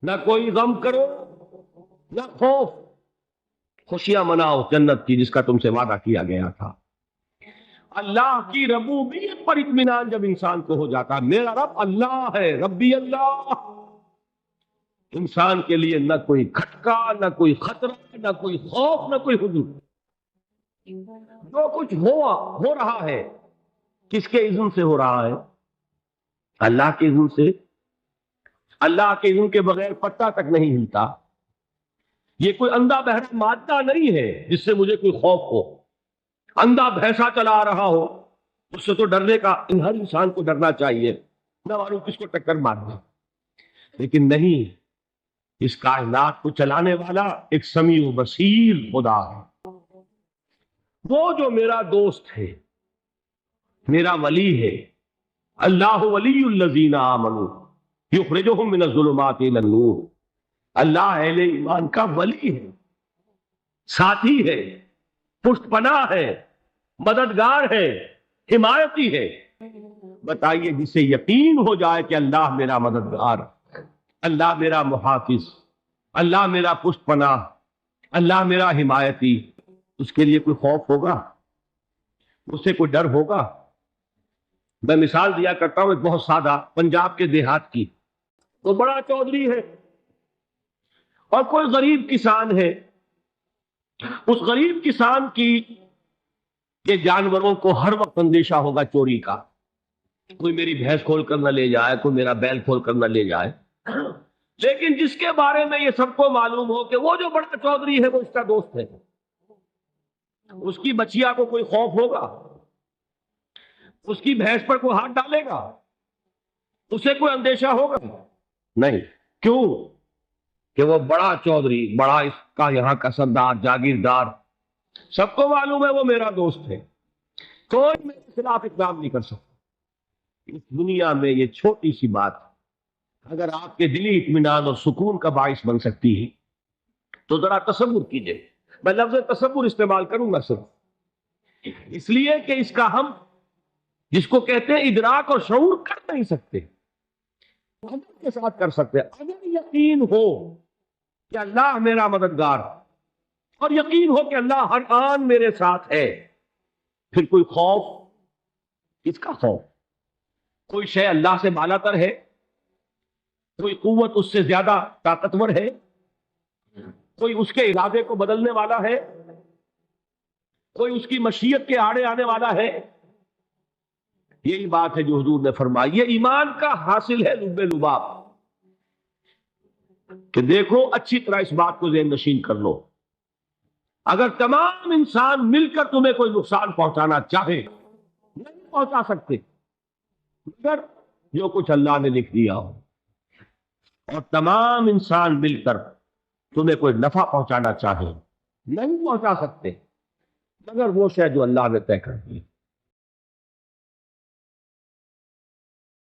نہ کوئی غم کرو نہ خوف، خوشیاں مناؤ جنت کی جس کا تم سے وعدہ کیا گیا تھا۔ اللہ کی ربوبیت پر اطمینان جب انسان کو ہو جاتا، میرا رب اللہ ہے، ربی اللہ، انسان کے لیے نہ کوئی کھٹکا، نہ کوئی خطرہ، نہ کوئی خوف، نہ کوئی حزن۔ جو کچھ ہو رہا ہے کس کے اذن سے ہو رہا ہے؟ اللہ کے اذن سے۔ اللہ کے اذن کے بغیر پتا تک نہیں ہلتا۔ یہ کوئی اندھا بہرا مادہ نہیں ہے جس سے مجھے کوئی خوف ہو۔ اندھا بھینسا چلا رہا ہو اس سے تو ڈرنے کا ہر انسان کو ڈرنا چاہیے، نہ معلوم کس کو ٹکر مار دے، لیکن نہیں، اس کائنات کو چلانے والا ایک سمیع و بصیر خدا ہے۔ وہ جو میرا دوست ہے، میرا ولی ہے، اللہ ولی الذین آمنوا یخرجہم من الظلمات الی النور، اللہ اہل ایمان کا ولی ہے، ساتھی ہے، پشت پناہ ہے، مددگار ہے، حمایتی ہے۔ بتائیے جسے یقین ہو جائے کہ اللہ میرا مددگار، اللہ میرا محافظ، اللہ میرا پشت پناہ، اللہ میرا حمایتی، اس کے لیے کوئی خوف ہوگا؟ اس سے کوئی ڈر ہوگا؟ میں مثال دیا کرتا ہوں ایک بہت سادہ، پنجاب کے دیہات کی۔ تو بڑا چودھری ہے اور کوئی غریب کسان ہے۔ اس غریب کسان کی کہ جانوروں کو ہر وقت اندیشہ ہوگا چوری کا، کوئی میری بھینس کھول کر نہ لے جائے، کوئی میرا بیل کھول کر نہ لے جائے۔ لیکن جس کے بارے میں یہ سب کو معلوم ہو کہ وہ جو بڑا چودھری ہے وہ اس کا دوست ہے، اس کی بچیا کو کوئی خوف ہوگا؟ اس کی بھینس پر کوئی ہاتھ ڈالے گا؟ اسے کوئی اندیشہ ہوگا؟ نہیں۔ کیوں؟ کہ وہ بڑا چودھری، بڑا اس کا یہاں کا سردار، جاگیردار، سب کو معلوم ہے وہ میرا دوست ہے، کوئی میرے خلاف اقدام نہیں کر سکتا۔ اس دنیا میں یہ چھوٹی سی بات اگر آپ کے دلی اطمینان اور سکون کا باعث بن سکتی ہے تو ذرا تصور کیجئے۔ میں لفظ تصور استعمال کروں گا صرف اس لیے کہ اس کا ہم جس کو کہتے ہیں ادراک اور شعور کر نہیں سکتے، عمل کے ساتھ کر سکتے۔ اگر یقین ہو کہ اللہ میرا مددگار اور یقین ہو کہ اللہ ہر آن میرے ساتھ ہے، پھر کوئی خوف، کس کا خوف؟ کوئی شے اللہ سے بالا تر ہے؟ کوئی قوت اس سے زیادہ طاقتور ہے؟ کوئی اس کے ارادے کو بدلنے والا ہے؟ کوئی اس کی مشیت کے آڑے آنے والا ہے؟ یہی بات ہے جو حضور نے فرمائی، یہ ایمان کا حاصل ہے لب لباب، کہ دیکھو اچھی طرح اس بات کو ذہن نشین کر لو، اگر تمام انسان مل کر تمہیں کوئی نقصان پہنچانا چاہے نہیں پہنچا سکتے، مگر جو کچھ اللہ نے لکھ دیا ہو، اور تمام انسان مل کر تمہیں کوئی نفع پہنچانا چاہے نہیں پہنچا سکتے، مگر وہ شے جو اللہ نے طے کر دی۔